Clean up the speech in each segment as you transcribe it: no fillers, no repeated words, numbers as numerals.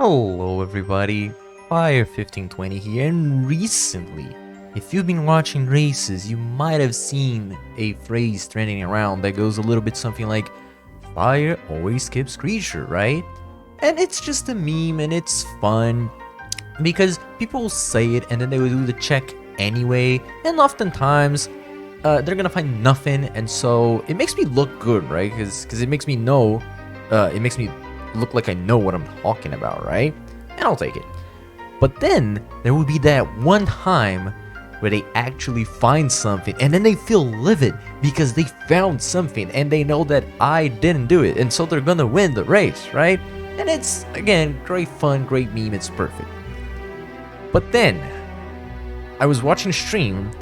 Hello everybody, Fire1520 here, and recently, if you've been watching races, you might have seen a phrase trending around that goes a little bit something like, Fire always skips creature, right? And it's just a meme and it's fun, because people will say it and then they will do the check anyway, and oftentimes, they're gonna find nothing, and so it makes me look good, right? Because it makes me know, it makes me look like I know what I'm talking about, right? And I'll take it. But then there will be that one time where they actually find something and then they feel livid because they found something and they know that I didn't do it, and so they're gonna win the race, right? And it's, again, great fun, great meme, it's perfect. But then I was watching a stream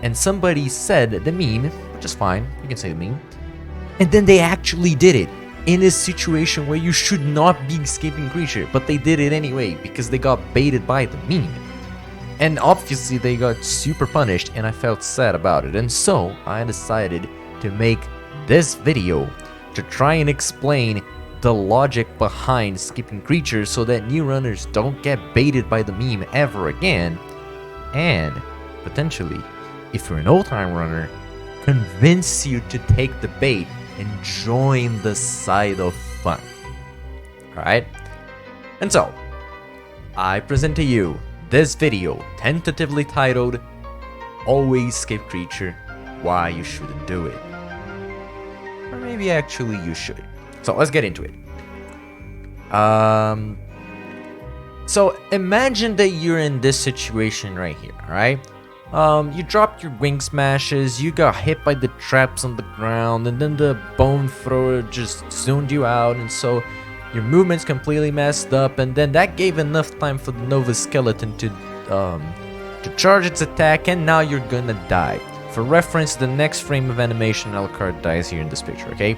and somebody said the meme, which is fine, you can say the meme, and then they actually did it in a situation where you should not be skipping creature, but they did it anyway because they got baited by the meme. And obviously they got super punished, and I felt sad about it, and so I decided to make this video to try and explain the logic behind skipping creatures so that new runners don't get baited by the meme ever again, and potentially, if you're an old-time runner, convince you to take the bait and join the side of fun. Alright? And so, I present to you this video tentatively titled Always Skip Creature, Why You Shouldn't Do It. Or maybe actually you should. So let's get into it. So imagine that you're in this situation right here, alright? You dropped your wing smashes, you got hit by the traps on the ground, and then the bone thrower just zoned you out, and so your movement's completely messed up, and then that gave enough time for the Nova Skeleton to charge its attack, and now you're gonna die. For reference, the next frame of animation, Alucard dies here in this picture, okay?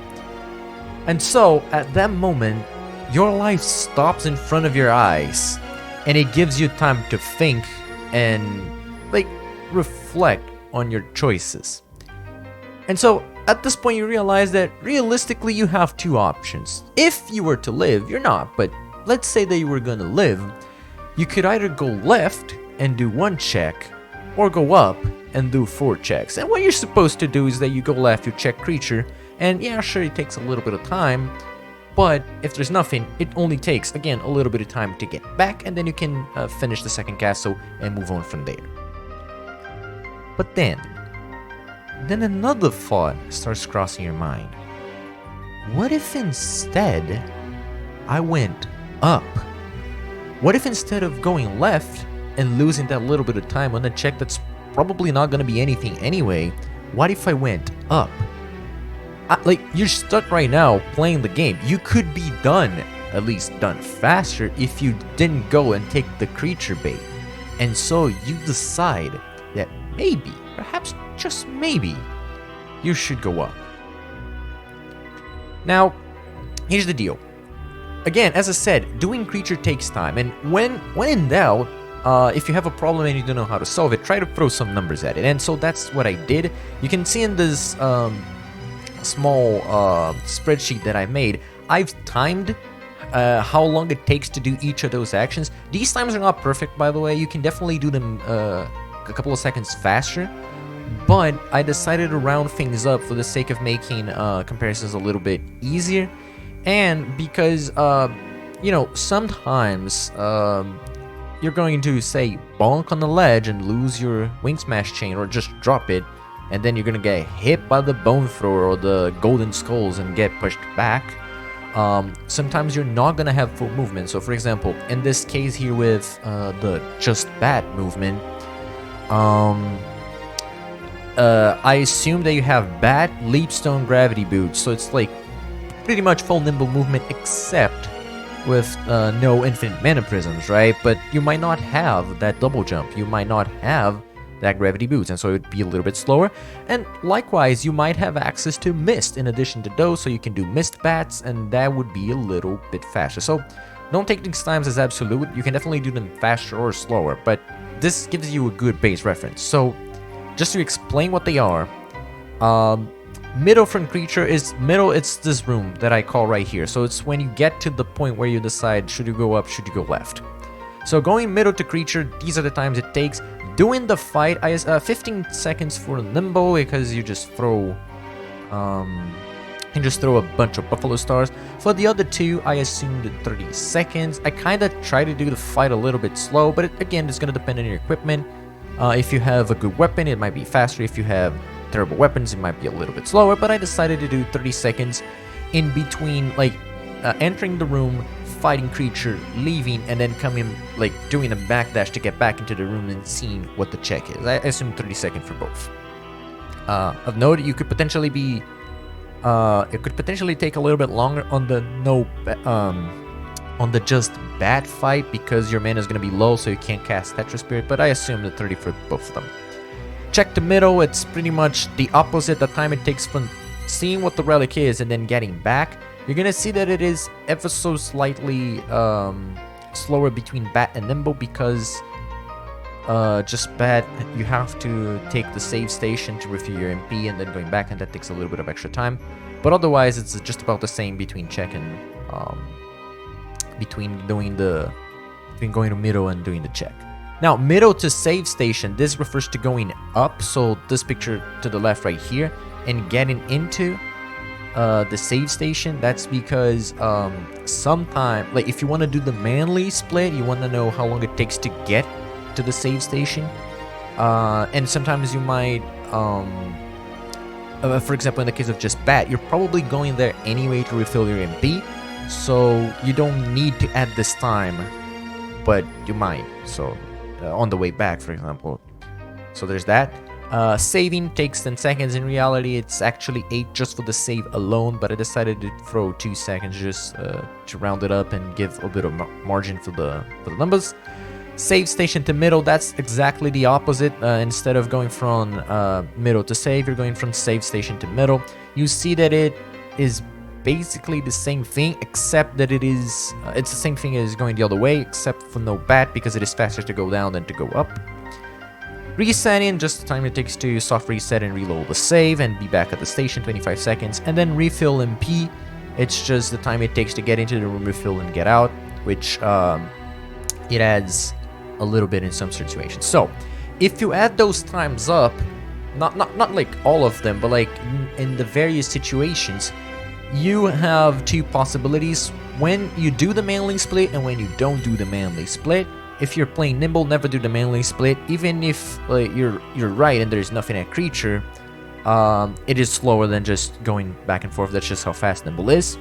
And so, at that moment, your life stops in front of your eyes, and it gives you time to think and, reflect on your choices. And so at this point you realize that realistically you have two options. If you were to live, you're not, but let's say that you were gonna live, you could either go left and do one check, or go up and do 4 checks. And what you're supposed to do is that you go left, you check creature, and yeah, sure, it takes a little bit of time, but if there's nothing, it only takes, again, a little bit of time to get back, and then you can finish the second castle and move on from there. But then another thought starts crossing your mind. What if instead I went up? What if instead of going left and losing that little bit of time on a check that's probably not going to be anything anyway, what if I went up? You're stuck right now playing the game. You could be done, at least done faster, if you didn't go and take the creature bait. And so you decide that maybe, perhaps just maybe, you should go up. Now, here's the deal. Again, as I said, doing creature takes time, and when in doubt, if you have a problem and you don't know how to solve it, try to throw some numbers at it. And so that's what I did. You can see in this small spreadsheet that I made, I've timed how long it takes to do each of those actions. These times are not perfect, by the way. You can definitely do them a couple of seconds faster, but I decided to round things up for the sake of making comparisons a little bit easier, and because sometimes you're going to say bonk on the ledge and lose your wing smash chain, or just drop it, and then you're gonna get hit by the bone thrower or the golden skulls and get pushed back. Sometimes you're not gonna have full movement. So for example, in this case here with the just bat movement, I assume that you have bat, leapstone, gravity boots, so it's like pretty much full nimble movement, except with no infinite mana prisms, right? But you might not have that double jump, you might not have that gravity boots, and so it would be a little bit slower. And likewise, you might have access to mist in addition to those, so you can do mist bats, and that would be a little bit faster. So don't take these times as absolute. You can definitely do them faster or slower, but this gives you a good base reference. So just to explain what they are, Middle from creature is middle. It's this room that I call right here. So it's when you get to the point where you decide should you go up, should you go left. So going middle to creature, these are the times it takes. Doing the fight, 15 seconds for limbo because you just throw a bunch of buffalo stars. For the other two, I assumed 30 seconds. I kind of try to do the fight a little bit slow, but again, it's going to depend on your equipment. If you have a good weapon, it might be faster. If you have terrible weapons, it might be a little bit slower, but I decided to do 30 seconds in between, like, entering the room, fighting creature, leaving, and then coming, like, doing a backdash to get back into the room and seeing what the check is. I assume 30 seconds for both. Of note, you could potentially be, it could potentially take a little bit longer on the on the just bat fight because your mana is going to be low, so you can't cast Tetra Spirit, but I assume the 30 for both of them. Check to middle, it's pretty much the opposite. The time it takes from seeing what the relic is and then getting back. You're gonna see that it is ever so slightly slower between bat and nimble because just bat, you have to take the save station to refill your MP and then going back, and that takes a little bit of extra time. But otherwise, it's just about the same between check and between going to middle and doing the check. Now, middle to save station, this refers to going up, so this picture to the left right here, and getting into the save station. That's because sometime, like if you want to do the manly split, you want to know how long it takes to get to the save station. And sometimes you might, for example, in the case of just bat, you're probably going there anyway to refill your MP, so you don't need to add this time, but you might. So on the way back, for example. So there's that. Saving takes 10 seconds. In reality, it's actually 8 just for the save alone, but I decided to throw 2 seconds just to round it up and give a bit of margin for the numbers. Save station to middle, that's exactly the opposite. Instead of going from middle to save, you're going from save station to middle. You see that it is basically the same thing, except that it's the same thing as going the other way, except for no bat, because it is faster to go down than to go up. Resetting, just the time it takes to soft reset and reload the save and be back at the station, 25 seconds. And then refill MP, it's just the time it takes to get into the room, refill, and get out, which it adds a little bit in some situations. So if you add those times up, not like all of them, but like in the various situations, you have two possibilities: when you do the manly split and when you don't do the manly split. If you're playing nimble, never do the manly split. Even if you're right and there's nothing at creature, it is slower than just going back and forth. That's just how fast nimble is.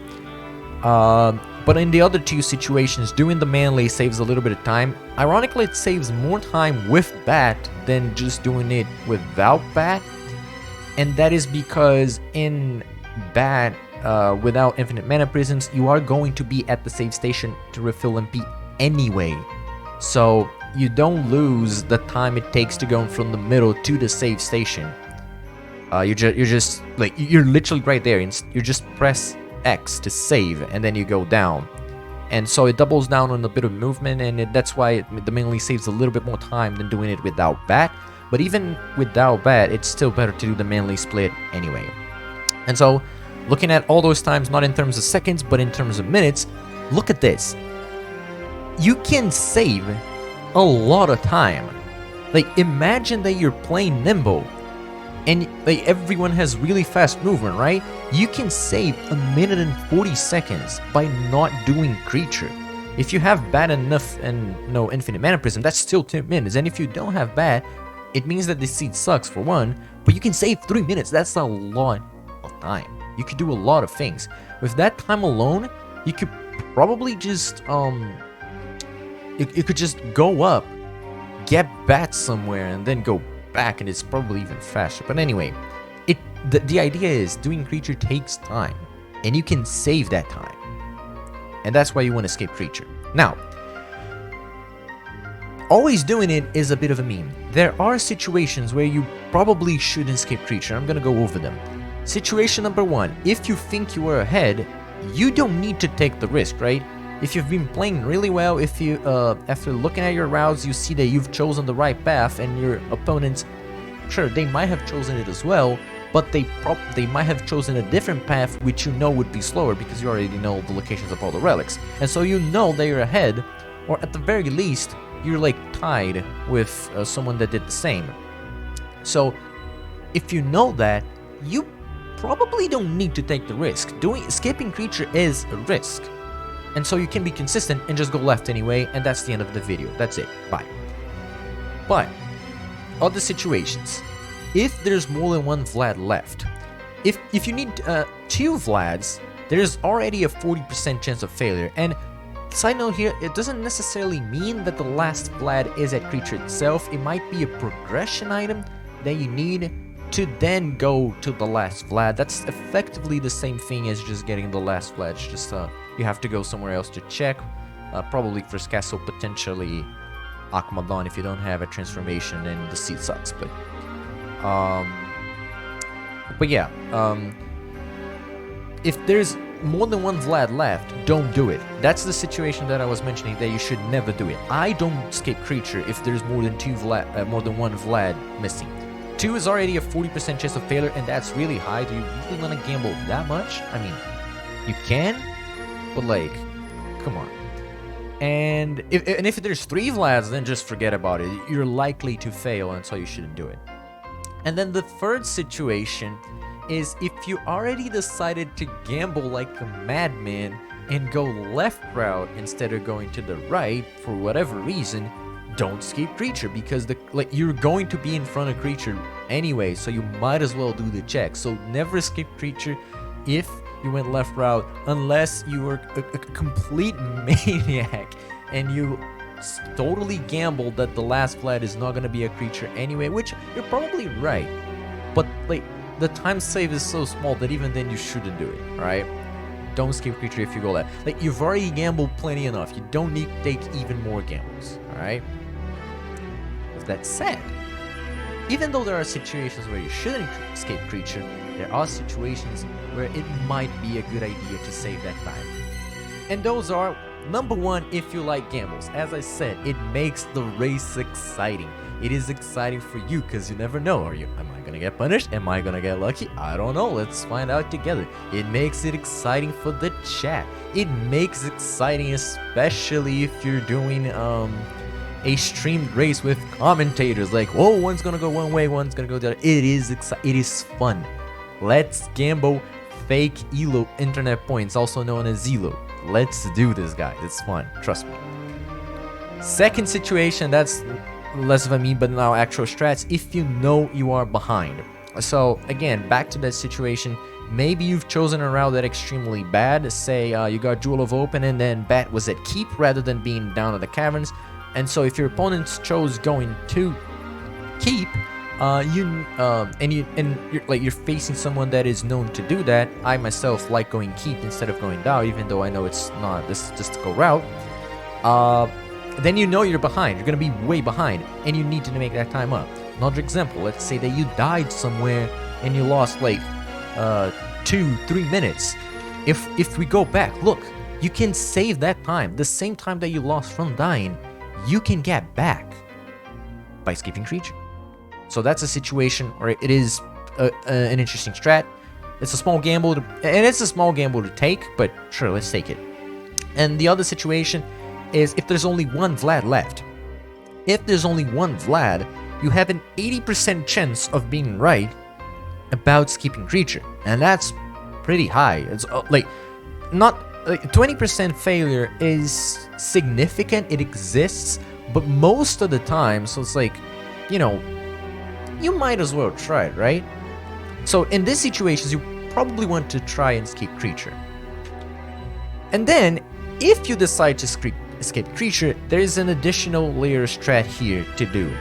But in the other two situations, doing the manly saves a little bit of time. Ironically, it saves more time with bat than just doing it without bat. And that is because in bat, without infinite mana prisms, you are going to be at the save station to refill MP anyway. So you don't lose the time it takes to go from the middle to the save station. You're just like, you're literally right there. You just press X to save, and then you go down. And so it doubles down on a bit of movement, and that's why the mainly saves a little bit more time than doing it without bat. But even without bat, it's still better to do the manly split anyway. And so, looking at all those times, not in terms of seconds, but in terms of minutes, look at this. You can save a lot of time. Like, imagine that you're playing nimble, and like everyone has really fast movement, right? You can save 1 minute and 40 seconds by not doing creature. If you have bat enough and no infinite mana prism, that's still 2 minutes. And if you don't have bat, it means that the seed sucks for one, but you can save 3 minutes. That's a lot of time. You could do a lot of things. With that time alone, you could probably just you could just go up, get bat somewhere, and then go back, and it's probably even faster. But anyway, the idea is doing creature takes time, and you can save that time, and that's why you want to escape creature. Now, always doing it is a bit of a meme. There are situations where you probably shouldn't escape creature. I'm gonna go over them. Situation number 1: if you think you are ahead, you don't need to take the risk, right? If you've been playing really well, if you after looking at your routes, you see that you've chosen the right path, and your opponents, sure, they might have chosen it as well, but they might have chosen a different path which you know would be slower because you already know the locations of all the relics. And so you know that you're ahead, or at the very least, you're like tied with someone that did the same. So if you know that, you probably don't need to take the risk. Skipping creature is a risk. And so you can be consistent and just go left anyway, and that's the end of the video. That's it. Bye. But other situations. If there's more than one Vlad left, if you need 2 Vlads, there's already a 40% chance of failure. And side note here, it doesn't necessarily mean that the last Vlad is at creature itself. It might be a progression item that you need to then go to the last Vlad. That's effectively the same thing as just getting the last Vlad. It's just you have to go somewhere else to check. Probably first castle, potentially Akmadon if you don't have a transformation, and the seat sucks. But yeah, if there's more than one Vlad left, don't do it. That's the situation that I was mentioning, that you should never do it. I don't skip creature if there's more than one Vlad missing. 2 is already a 40% chance of failure, and that's really high. Do you really want to gamble that much? I mean, you can, but like, come on. And if there's 3 Vlads, then just forget about it. You're likely to fail, and so you shouldn't do it. And then the third situation is if you already decided to gamble like a madman and go left route instead of going to the right for whatever reason, don't skip creature, because you're going to be in front of creature anyway, so you might as well do the check. So never skip creature if you went left route, unless you were a complete maniac and you totally gambled that the last Vlad is not going to be a creature anyway, which you're probably right. But like, the time save is so small that even then you shouldn't do it, right? Don't skip creature if you go left. Like, you've already gambled plenty enough. You don't need to take even more gambles, alright? With that said, even though there are situations where you shouldn't skip creature, there are situations where it might be a good idea to save that time. And those are, number 1, if you like gambles. As I said, it makes the race exciting. It is exciting for you because you never know. Am I gonna get punished? Am I gonna get lucky? I don't know. Let's find out together. It makes it exciting for the chat. It makes it exciting, especially if you're doing a streamed race with commentators. Like, whoa, one's gonna go one way, one's gonna go the other. It is fun. Let's gamble fake ELO, internet points, also known as ZELO. Let's do this, guys. It's fun. Trust me. Second situation, that's less of a meme, but now actual strats. If you know you are behind. So again, back to that situation. Maybe you've chosen a route that's extremely bad. Say you got Jewel of Open and then Bat was at Keep rather than being down at the caverns. And so if your opponents chose going to Keep, you're facing someone that is known to do that. I myself like going Keep instead of going down, even though I know it's not the statistical route. Then you know you're behind. You're gonna be way behind, and you need to make that time up. Another example: let's say that you died somewhere and you lost like 2-3 minutes. If we go back, look, you can save that time. The same time that you lost from dying, you can get back by skipping creature. So that's a situation where it is an interesting strat. It's a small gamble, to take, but sure, let's take it. And the other situation is if there's only one Vlad left. If there's only one Vlad, you have an 80% chance of being right about skipping creature, and that's pretty high. It's like not like 20% failure is significant. It exists, but most of the time, so it's like, you know, you might as well try it, right? So in these situations, you probably want to try and skip creature. And then, if you decide to escape creature, there is an additional layer strat here to do.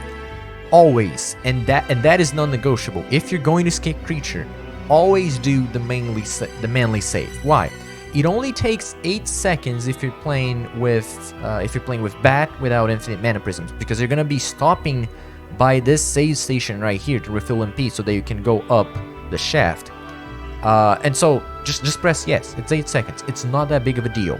Always, and that is non-negotiable. If you're going to escape creature, always do the manly save. Why? It only takes 8 seconds if you're playing with Bat without infinite mana prisms, because you're gonna be stopping by this save station right here to refill MP so that you can go up the shaft. And so just press yes. It's 8 seconds. It's not that big of a deal.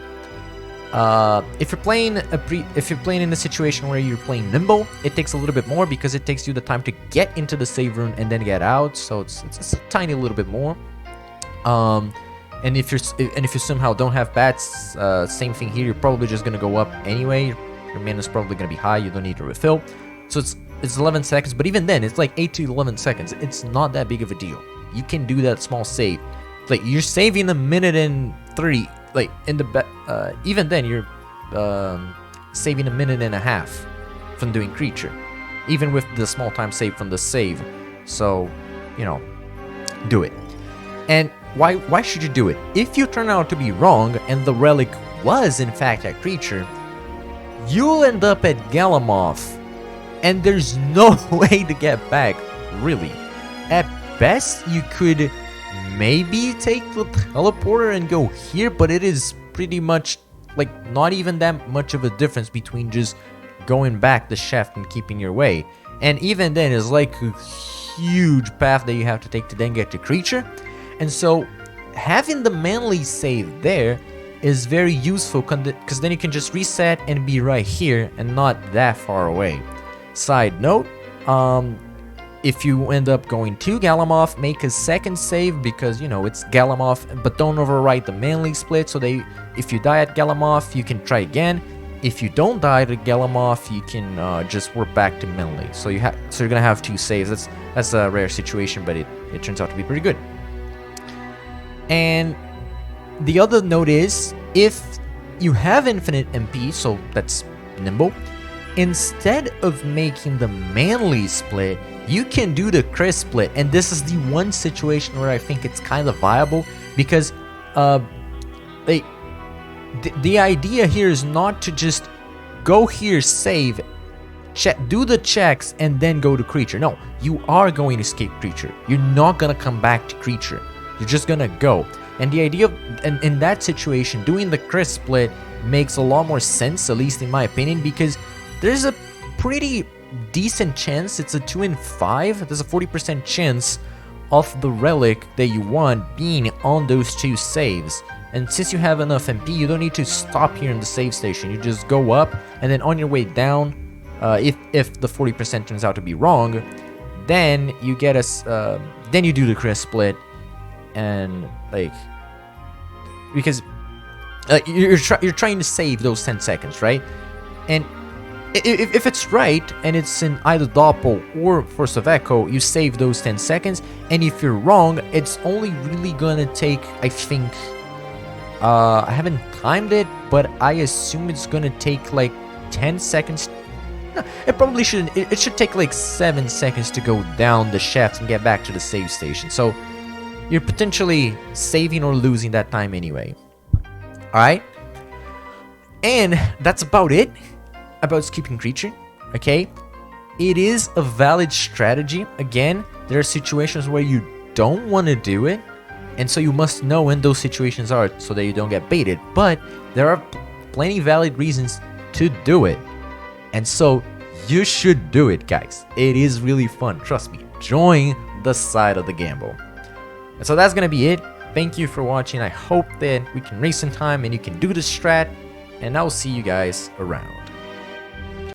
If you're playing in a situation where you're playing nimble, it takes a little bit more because it takes you the time to get into the save room and then get out. So it's a tiny little bit more. And if you somehow don't have bats, same thing here. You're probably just gonna go up anyway. Your mana is probably gonna be high. You don't need to refill. So it's 11 seconds, but even then, it's like 8 to 11 seconds. It's not that big of a deal. You can do that small save. Like you're saving a minute and 3. Like in the even then you're saving a minute and a half from doing creature, even with the small time save from the save. So, you know, do it. And why should you do it? If you turn out to be wrong and the relic was in fact a creature, you'll end up at Galamoth, and there's no way to get back, really. At best, you could maybe take the teleporter and go here, but it is pretty much like not even that much of a difference between just going back the shaft and keeping your way. And even then, it's like a huge path that you have to take to then get your creature. And so having the manly save there is very useful because then you can just reset and be right here and not that far away. Side note, if you end up going to Galamoth, make a second save because, you know, it's Galamoth, but don't overwrite the manly split. So if you die at Galamoth, you can try again. If you don't die to Galamoth, you can just work back to manly. So you're gonna have 2 saves. That's a rare situation, but it turns out to be pretty good. And the other note is, if you have infinite MP, so that's nimble, instead of making the manly split, you can do the Chris split. And this is the one situation where I think it's kind of viable, because the idea here is not to just go here, save, do the checks, and then go to creature. No, you are going to skip creature. You're not gonna come back to creature. You're just gonna go. And the idea of, in that situation, doing the Chris split makes a lot more sense, at least in my opinion, because there's a pretty decent chance, it's a 2 in 5, there's a 40% chance of the relic that you want being on those 2 saves. And since you have enough MP, you don't need to stop here in the save station. You just go up, and then on your way down, if the 40% turns out to be wrong, then you get then you do the Chris split, and like, because you're trying to save those 10 seconds, right? And if it's right, and it's in either Doppel or Force of Echo, you save those 10 seconds. And if you're wrong, it's only really gonna take, I think, I haven't timed it, but I assume it's gonna take like 10 seconds. No, it probably shouldn't. It should take like 7 seconds to go down the shaft and get back to the save station. So you're potentially saving or losing that time anyway. Alright? And that's about it about skipping creature, okay? It is a valid strategy. Again, there are situations where you don't want to do it, and so you must know when those situations are so that you don't get baited. But there are plenty valid reasons to do it, and so you should do it, guys. It is really fun, trust me. Join the side of the gamble. And so that's gonna be it. Thank you for watching. I hope that we can race in time and you can do this strat, and I'll see you guys around.